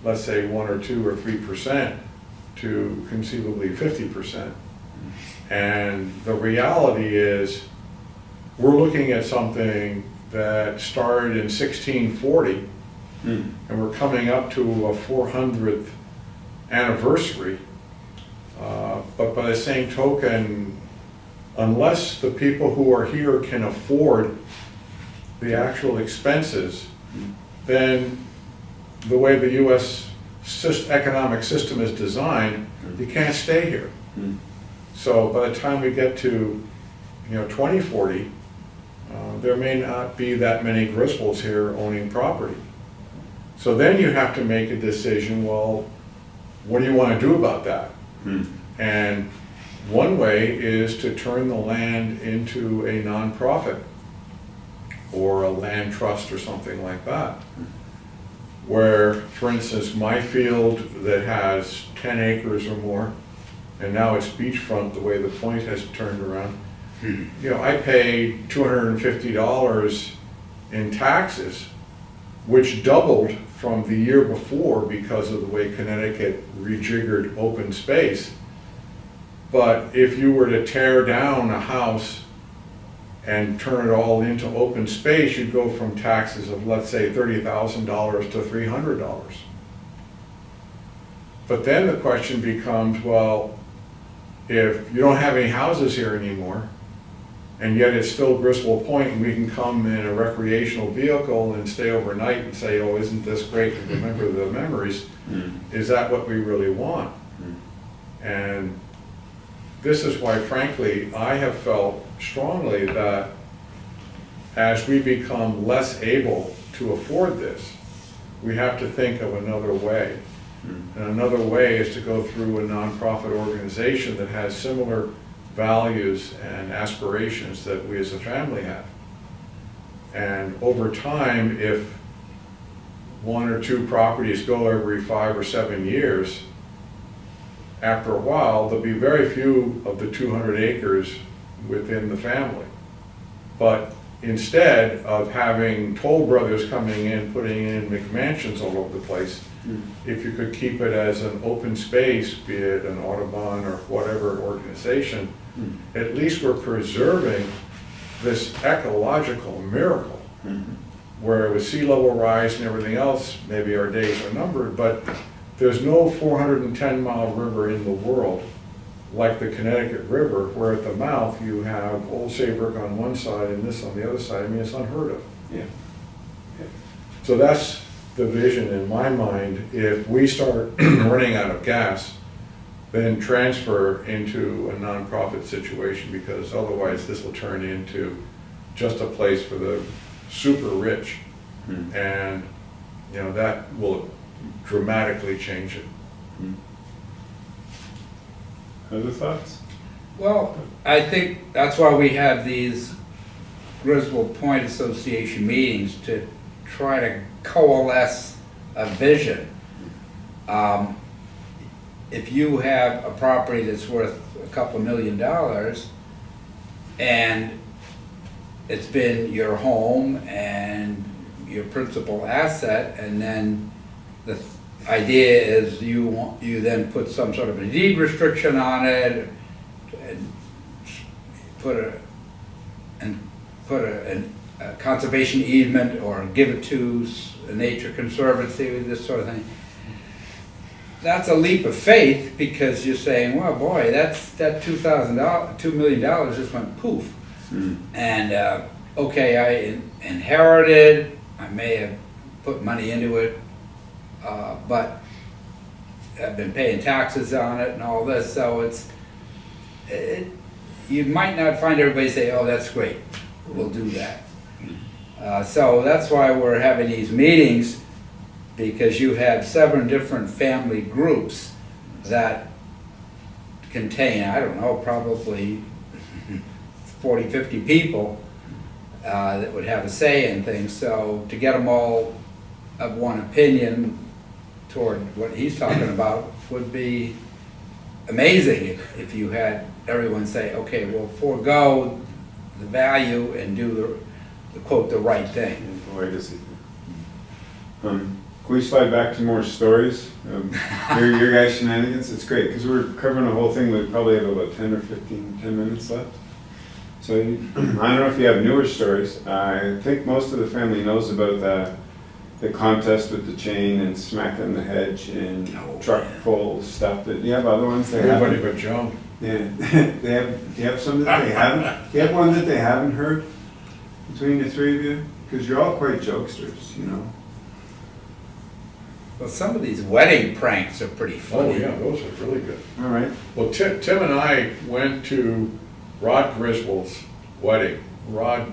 let's say, 1 or 2 or 3% to conceivably 50%. And the reality is, we're looking at something that started in 1640, and we're coming up to a 400th anniversary. But by the same token, unless the people who are here can afford the actual expenses, then the way the U.S. economic system is designed, you can't stay here. So by the time we get to, 2040, there may not be that many Griswolds here owning property. So then you have to make a decision, well, what do you want to do about that? And one way is to turn the land into a nonprofit or a land trust or something like that. Where, for instance, my field that has 10 acres or more, and now it's beachfront the way the point has turned around, I pay $250 in taxes, which doubled from the year before because of the way Connecticut rejiggered open space. But if you were to tear down a house and turn it all into open space, you'd go from taxes of, let's say, $30,000 to $300. But then the question becomes, well, if you don't have any houses here anymore, and yet it's still Griswold Point, and we can come in a recreational vehicle and stay overnight and say, oh, isn't this great, and remember the memories, is that what we really want? And this is why, frankly, I have felt strongly that as we become less able to afford this, we have to think of another way. And another way is to go through a nonprofit organization that has similar values and aspirations that we as a family have. And over time, if one or two properties go every 5 or 7 years, after a while, there'll be very few of the 200 acres within the family. But instead of having toll brothers coming in, putting in McMansions all over the place, if you could keep it as an open space, be it an Audubon or whatever organization, at least we're preserving this ecological miracle. Where with sea level rise and everything else, maybe our days are numbered, but there's no 410-mile river in the world like the Connecticut River, where at the mouth you have Old Saybrook on one side and this on the other side. I mean, it's unheard of. Yeah. So that's the vision in my mind. If we start running out of gas, then transfer into a nonprofit situation, because otherwise this will turn into just a place for the super rich. And you know, that will dramatically change it. Other thoughts? Well, I think that's why we have these Griswold Point Association meetings, to try to coalesce a vision. If you have a property that's worth a couple $1 million and it's been your home and your principal asset, and then the idea is you then put some sort of a deed restriction on it and put a conservation easement, or give it to a nature conservancy, this sort of thing. That's a leap of faith, because you're saying, well, boy, that $2 million just went poof. And okay, I inherited, I may have put money into it, but I've been paying taxes on it and all this, so you might not find everybody say, oh, that's great, we'll do that. So that's why we're having these meetings, because you have 7 different family groups that contain, I don't know, probably 40, 50 people that would have a say in things. So to get them all of one opinion toward what he's talking about would be amazing if you had everyone say, okay, we'll forego the value and do the quote, the right thing. Legacy. Can we slide back to more stories? Your guys' shenanigans? It's great, because we're covering the whole thing. We probably have about 10 minutes left. So I don't know if you have newer stories. I think most of the family knows about the contest with the chain and smacking the hedge and truck pull stuff. But do you have other ones they Everybody haven't? but Joan. Yeah. Do you have some that they haven't? Do you have one that they haven't heard between the three of you? Because you're all quite jokesters, you know. Well, some of these wedding pranks are pretty Oh, funny. yeah, those are really good. All right. Well, Tim and I went to Rod Griswold's wedding. Rod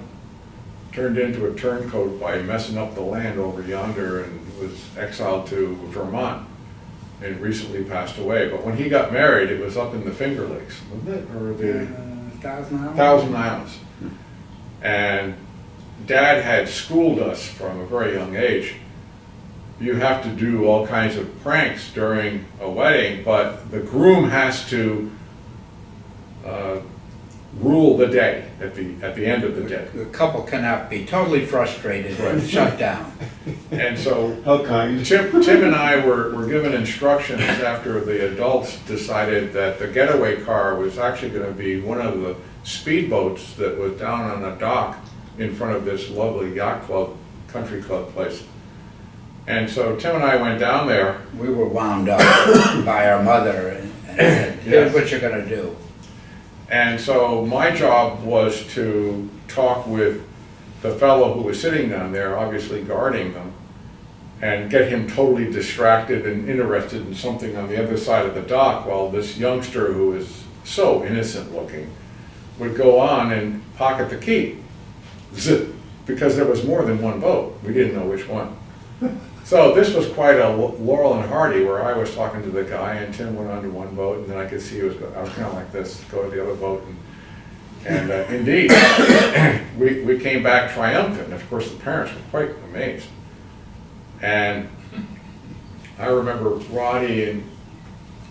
turned into a turncoat by messing up the land over yonder and was exiled to Vermont and recently passed away. But when he got married, it was up in the Finger Lakes, wasn't it? Or the Thousand Islands? Thousand Islands. And Dad had schooled us from a very young age. You have to do all kinds of pranks during a wedding, but the groom has to rule the day at the end of the day. The couple cannot be totally frustrated and shut down. And so How kind. Tim and I were given instructions after the adults decided that the getaway car was actually going to be one of the speedboats that was down on a dock in front of this lovely yacht club, country club place. And so Tim and I went down there. We were wound up by our mother and said, here's what you're gonna do. And so my job was to talk with the fellow who was sitting down there, obviously guarding them, and get him totally distracted and interested in something on the other side of the dock, while this youngster, who is so innocent looking, would go on and pocket the key. Zip, because there was more than one boat. We didn't know which one. So this was quite a Laurel and Hardy, where I was talking to the guy, and Tim went onto one boat, and then I could see I was kind of like this, go to the other boat, and indeed, we came back triumphant. And of course, the parents were quite amazed. And I remember Roddy and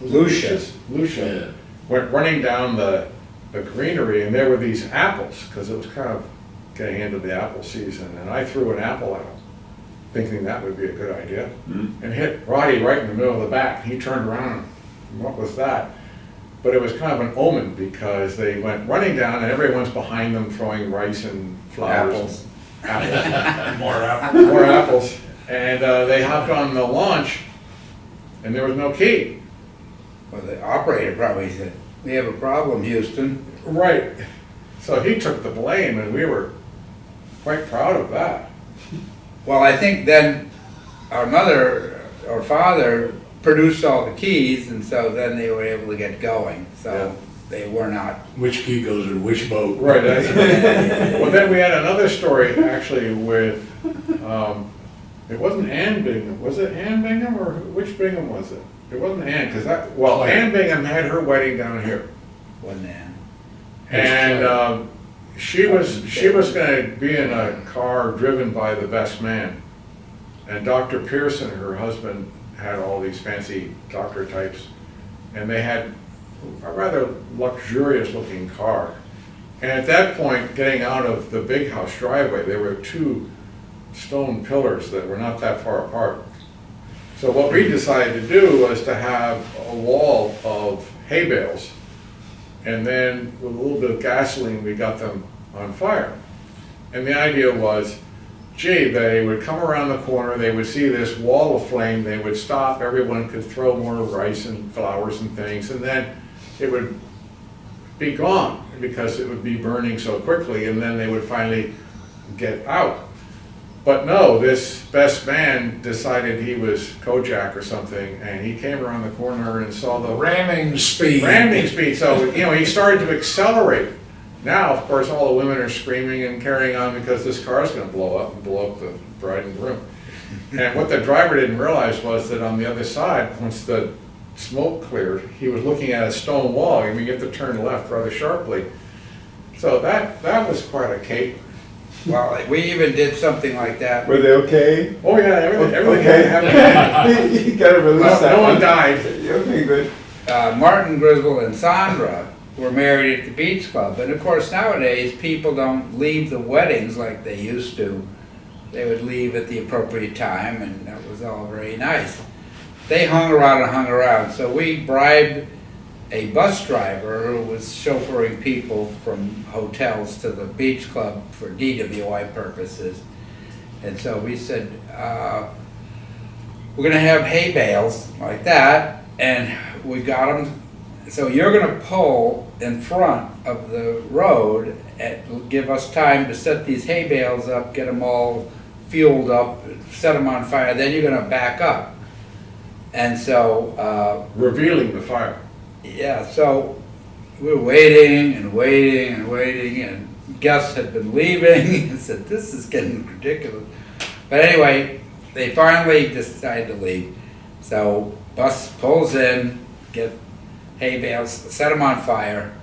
Lucia. Lucia went running down the greenery, and there were these apples, because it was kind of getting into the apple season, and I threw an apple at him, thinking that would be a good idea, and hit Roddy right in the middle of the back. He turned around, and what was that? But it was kind of an omen, because they went running down, and everyone's behind them throwing rice and flowers. Apples. More apples. More apples. And they hopped on the launch, and there was no key. Well, the operator probably said, "We have a problem, Houston." Right. So he took the blame, and we were quite proud of that. Well, I think then our mother or father produced all the keys, and so then they were able to get going. So they were not. Which key goes in which boat? Right. Well, then we had another story, actually, with, it wasn't Ann Bingham. Was it Ann Bingham, or which Bingham was it? It wasn't Ann, because Ann Bingham had her wedding down here. One man. And she was going to be in a car driven by the best man. And Dr. Pearson, her husband, had all these fancy doctor types. And they had a rather luxurious looking car. And at that point, getting out of the big house driveway, there were two stone pillars that were not that far apart. So what we decided to do was to have a wall of hay bales, and then with a little bit of gasoline, we got them on fire. And the idea was, gee, they would come around the corner, they would see this wall of flame, they would stop, everyone could throw more rice and flowers and things, and then it would be gone because it would be burning so quickly, and then they would finally get out. But no, this best man decided he was Kojak or something, and he came around the corner and saw the Ramming speed. So, he started to accelerate. Now, of course, all the women are screaming and carrying on because this car is going to blow up the bride and groom. And what the driver didn't realize was that on the other side, once the smoke cleared, he was looking at a stone wall. I mean, you have to turn left rather sharply. So that was quite a cape. Well, we even did something like that. Were they okay? Oh yeah, everything Okay. happened. You gotta release Well, that no one one. died. Okay, good. Martin, Griswold, and Sandra were married at the beach club. And of course, nowadays, people don't leave the weddings like they used to. They would leave at the appropriate time, and that was all very nice. They hung around. So we bribed a bus driver who was chauffeuring people from hotels to the beach club for DWI purposes. And so we said, we're going to have hay bales like that, and we got them. So you're going to pull in front of the road and give us time to set these hay bales up, get them all fueled up, set them on fire, then you're going to back up. And so Revealing the fire. yeah, so we were waiting, and guests had been leaving, and said, this is getting ridiculous. But anyway, they finally decided to leave. So bus pulls in, get hay bales, set them on fire,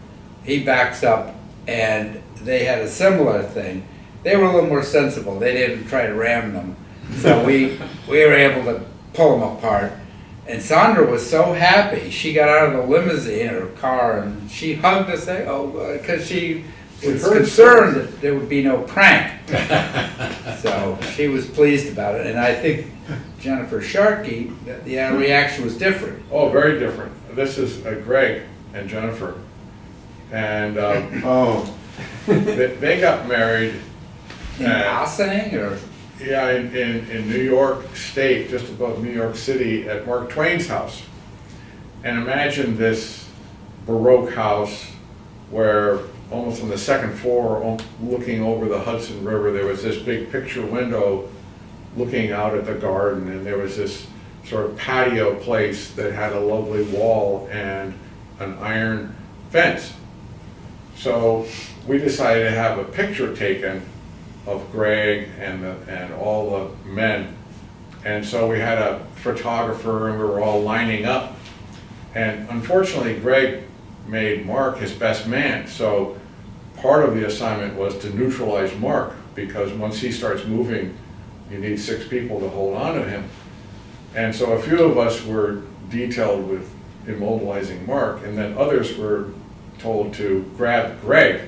he backs up, and they had a similar thing. They were a little more sensible, they didn't try to ram them. So we were able to pull them apart. And Sandra was so happy. She got out of the limousine or car and she hugged us, because she was concerned that there would be no prank. So she was pleased about it. And I think Jennifer Sharkey, the reaction was different. Oh, very different. This is Greg and Jennifer. And they got married. In Ossining or? Yeah, in New York State, just above New York City, at Mark Twain's house. And imagine this Baroque house where almost on the second floor, looking over the Hudson River, there was this big picture window looking out at the garden, and there was this sort of patio place that had a lovely wall and an iron fence. So we decided to have a picture taken of Greg and all the men, And so we had a photographer and we were all lining up. And unfortunately, Greg made Mark his best man. So part of the assignment was to neutralize Mark, because once he starts moving, you need 6 people to hold on to him. And so a few of us were detailed with immobilizing Mark, and then others were told to grab Greg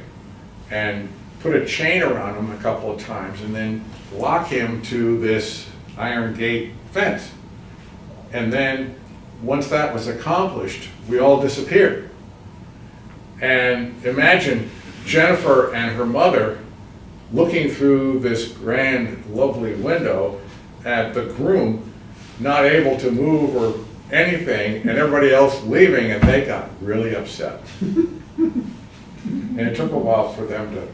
and put a chain around him a couple of times and then lock him to this iron gate fence. And then once that was accomplished, we all disappeared. And imagine Jennifer and her mother looking through this grand, lovely window at the groom not able to move or anything, and everybody else leaving, and they got really upset. And it took a while for them to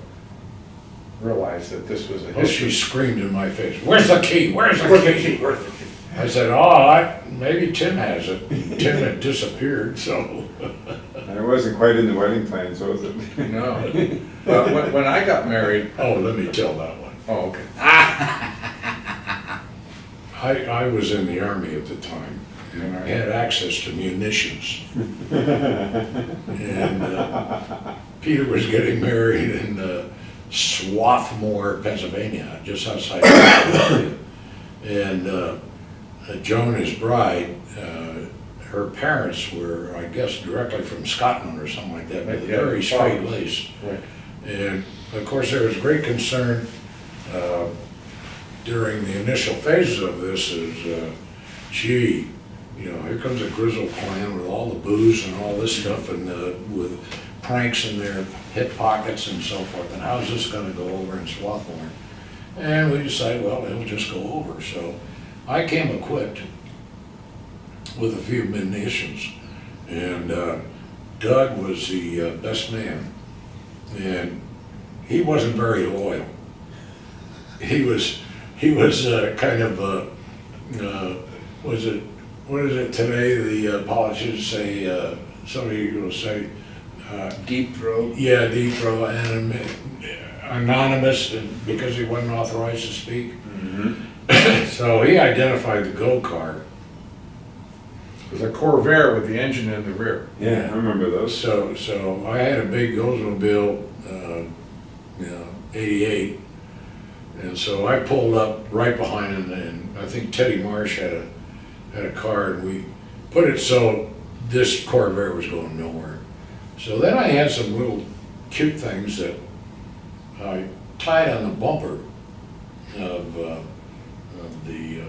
realize that this was a Well, she history. screamed in my face, "Where's the key? Where's the key?" Where's the key? I said, "Oh, maybe Tim has it." Tim had disappeared, so. And it wasn't quite in the wedding plans, was it? No. But when I got married, Oh, let me tell that one. oh, okay. I was in the Army at the time, and I had access to munitions. And Peter was getting married in Swarthmore, Pennsylvania, just outside of Philadelphia. And Joan, his bride, her parents were, I guess, directly from Scotland or something like that, but Yeah, very straight-laced. Right. And of course, there was great concern during the initial phases of this is, gee, you know, here comes a Griswold clan with all the booze and all this stuff, and with pranks in their hip pockets and so forth, and how's this gonna go over in Swarthmore? And we decided, well, it'll just go over. So I came equipped with a few munitions, and Doug was the best man, and he wasn't very loyal. He was kind of what is it today? The politicians say, somebody will say, Deep throat. yeah, deep throat, anonymous, because he wasn't authorized to speak. So he identified the go kart. It was a Corvair with the engine in the rear. Yeah, I remember those. So I had a big Oldsmobile, 88, and so I pulled up right behind him, and I think Teddy Marsh had a car, and we put it so this Corvair was going nowhere. So then I had some little cute things that I tied on the bumper of the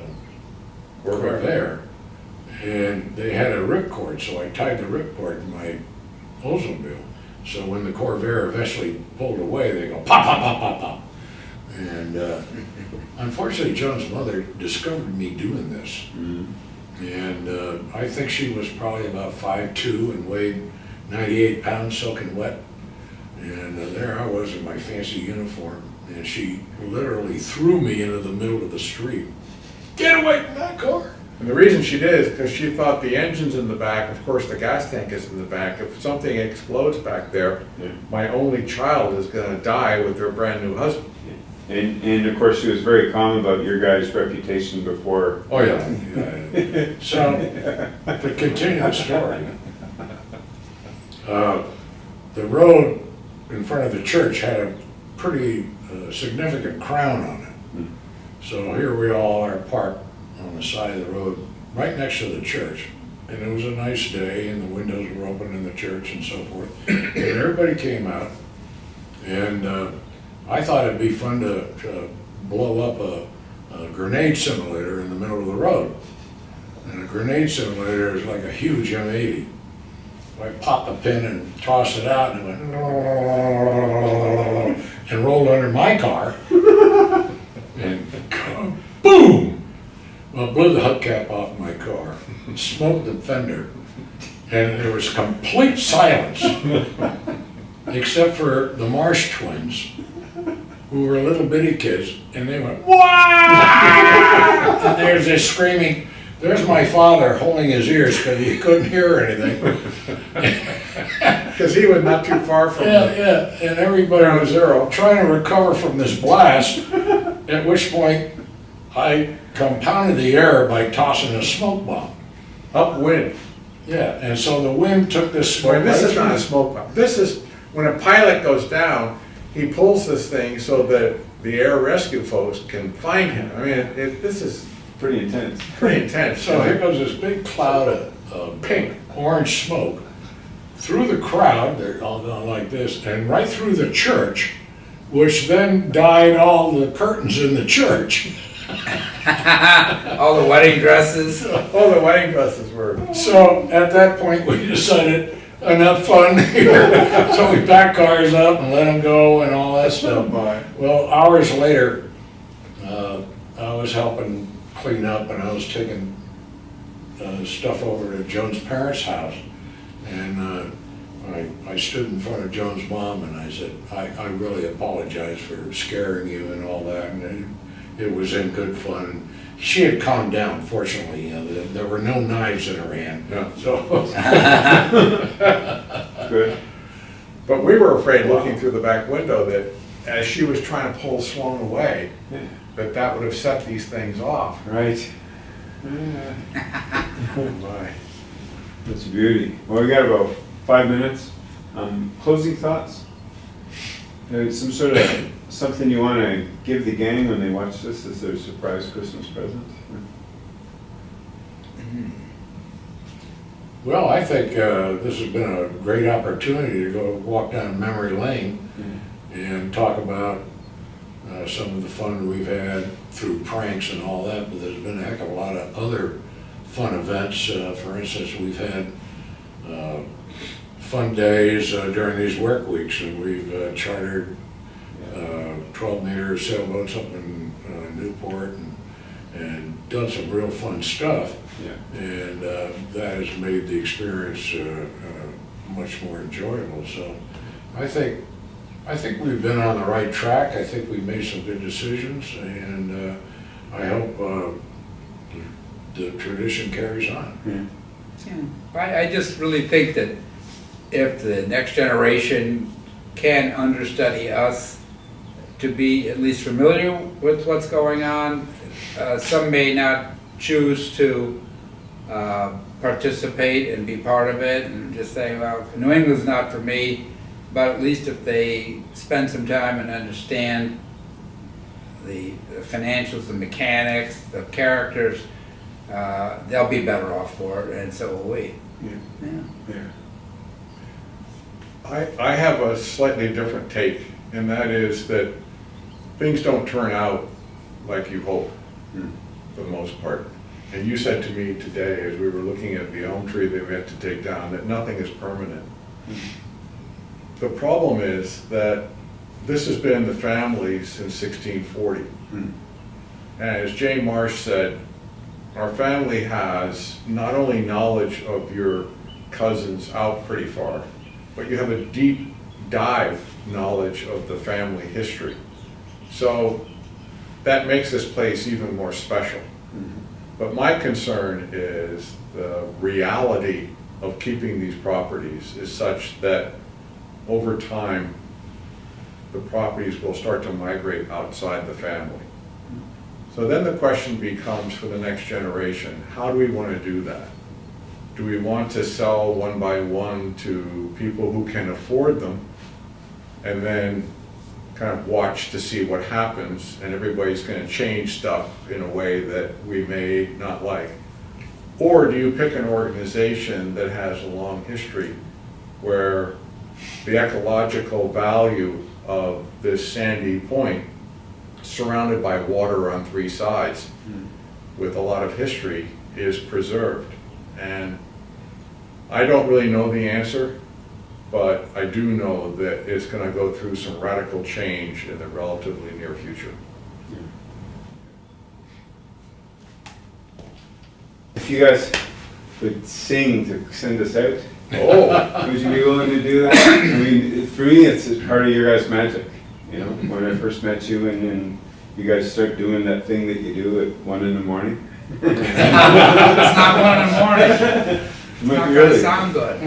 Corvair, and they had a ripcord, so I tied the ripcord to my Oldsmobile. So when the Corvair eventually pulled away, they go pop, pop, pop, pop, pop. And unfortunately, Joan's mother discovered me doing this. And I think she was probably about 5'2" and weighed 98 pounds soaking wet. And there I was in my fancy uniform, and she literally threw me into the middle of the street. Get away from that car! And the reason she did is because she thought the engine's in the back, of course the gas tank is in the back. If something explodes back there, my only child is gonna die with their brand new husband. And of course, she was very calm about your guys' reputation before. Oh, yeah. So, to continue the story, the road in front of the church had a pretty significant crown on it. So here we all are parked on the side of the road, right next to the church. And it was a nice day, and the windows were open in the church and so forth. And everybody came out, and I thought it'd be fun to blow up a grenade simulator in the middle of the road. And a grenade simulator is like a huge M80. I popped the pin and tossed it out, and it went and rolled under my car. And boom! Well, it blew the hubcap off my car, smoked the fender, and there was complete silence, except for the Marsh twins, who were little bitty kids, and they went, "Wow!" And there's this screaming. There's my father holding his ears because he couldn't hear anything. Because he was not too far from Yeah, and everybody was there trying to recover from this blast, at which point I compounded the error by tossing a smoke bomb. Upwind. Yeah, and so the wind took this smoke. Boy, this right is not a through- smoke bomb. This is, when a pilot goes down, he pulls this thing so that the air rescue folks can find him. I mean, this is Pretty intense. pretty intense. So here goes this big cloud of pink, orange smoke through the crowd, they're all going like this, and right through the church, which then dyed all the curtains in the church. All the wedding dresses. Oh, the wedding dresses were. So at that point, we decided enough fun here. So we packed cars up and let them go and all that stuff. Well, hours later, I was helping clean up and I was taking stuff over to Joan's parents' house. And I stood in front of Joan's mom and I said, I really apologize for scaring you and all that. And it was in good fun. She had calmed down, fortunately. There were no knives in her hand. Yeah. So Good. But we were afraid, looking through the back window, that as she was trying to pull Sloan away, that would have set these things off. Right. Oh my. That's a beauty. Well, we got about 5 minutes. Closing thoughts? Some sort of, something you want to give the gang when they watch this as their surprise Christmas present? Well, I think this has been a great opportunity to go walk down memory lane and talk about some of the fun we've had through pranks and all that, but there's been a heck of a lot of other fun events. For instance, we've had fun days during these work weeks, and we've chartered 12-meter sailboats up in Newport and done some real fun stuff. Yeah. And that has made the experience much more enjoyable. So I think we've been on the right track. I think we've made some good decisions, and I hope the tradition carries on. Yeah. I just really think that if the next generation can understudy us to be at least familiar with what's going on, some may not choose to participate and be part of it and just say, well, New England's not for me, but at least if they spend some time and understand the financials, the mechanics, the characters, they'll be better off for it, and so will we. Yeah. I have a slightly different take, and that is that things don't turn out like you hope, for the most part. And you said to me today, as we were looking at the elm tree that we had to take down, that nothing is permanent. The problem is that this has been in the family since 1640. And as Jane Marsh said, our family has not only knowledge of your cousins out pretty far, but you have a deep dive knowledge of the family history. So that makes this place even more special. But my concern is the reality of keeping these properties is such that over time, the properties will start to migrate outside the family. So then the question becomes for the next generation, how do we want to do that? Do we want to sell one by one to people who can afford them and then kind of watch to see what happens, and everybody's going to change stuff in a way that we may not like? Or do you pick an organization that has a long history where the ecological value of this sandy point, surrounded by water on three sides with a lot of history, is preserved? And I don't really know the answer, but I do know that it's going to go through some radical change in the relatively near future. If you guys would sing to send us out, Oh, would you be willing to do that? I mean, for me, it's part of your guys' magic. You know, when I first met you, and then you guys start doing that thing that you do at 1 in the morning. It's not 1 in the morning. It's Might not be gonna really. sound good.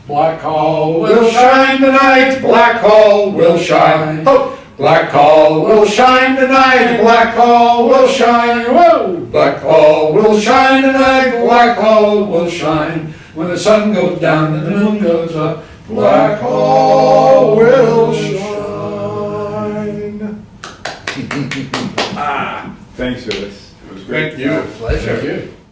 Black hole will shine tonight, black hole will shine. oh, Black Hall will shine tonight, Black Hall will shine, whoa! Black Hall will shine tonight, Black Hall will shine. When the sun goes down and the moon goes up, Black Hall will shine. Thanks for this. It was great. Thank you. Pleasure. Thank you.